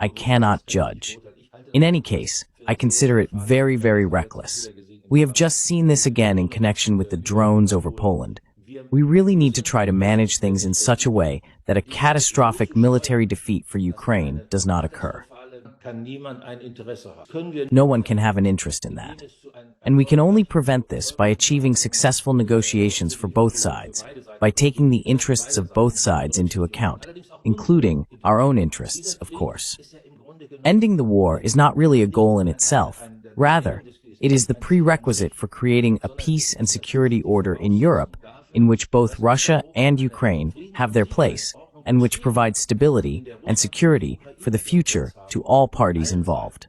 I cannot judge. In any case, I consider it very, very reckless. We have just seen this again in connection with the drones over Poland. We really need to try to manage things in such a way that a catastrophic military defeat for Ukraine does not occur. No one can have an interest in that. And we can only prevent this by achieving successful negotiations for both sides, by taking the interests of both sides into account, including our own interests, of course. Ending the war is not really a goal in itself. Rather, it is the prerequisite for creating a peace and security order in Europe in which both Russia and Ukraine have their place, and which provides stability and security for the future to all parties involved.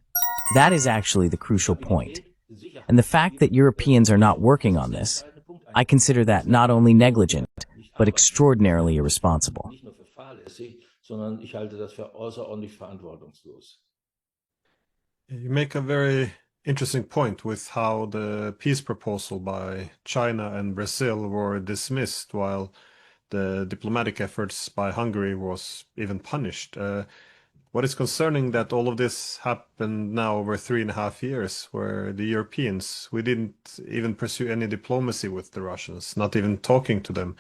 That is actually the crucial point. And the fact that Europeans are not working on this, I consider that not only negligent, but extraordinarily irresponsible. You make a very interesting point with how the peace proposal by China and Brazil were dismissed while the diplomatic efforts by Hungary was even punished. What is concerning that all of this happened now over 3.5 years, where the Europeans, we didn't even pursue any diplomacy with the Russians, not even talking to them.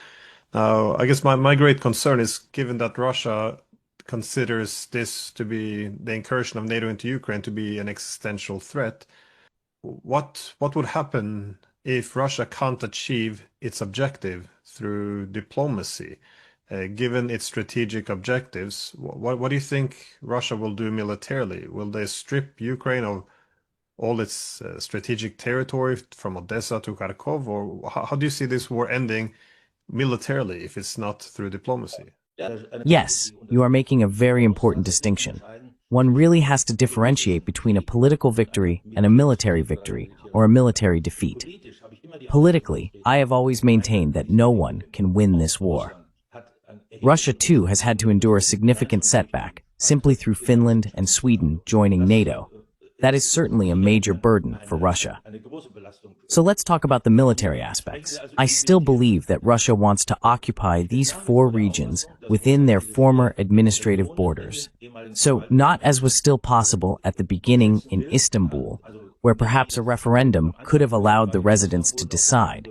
Now, I guess my great concern is, given that Russia considers this to be the incursion of NATO into Ukraine to be an existential threat, what would happen if Russia can't achieve its objective through diplomacy? Given its strategic objectives, what do you think Russia will do militarily? Will they strip Ukraine of all its strategic territory from Odessa to Kharkov? Or how do you see this war ending militarily if it's not through diplomacy? Yes, you are making a very important distinction. One really has to differentiate between a political victory and a military victory, or a military defeat. Politically, I have always maintained that no one can win this war. Russia, too, has had to endure a significant setback, simply through Finland and Sweden joining NATO. That is certainly a major burden for Russia. So let's talk about the military aspects. I still believe that Russia wants to occupy these 4 regions within their former administrative borders. So not as was still possible at the beginning in Istanbul, where perhaps a referendum could have allowed the residents to decide.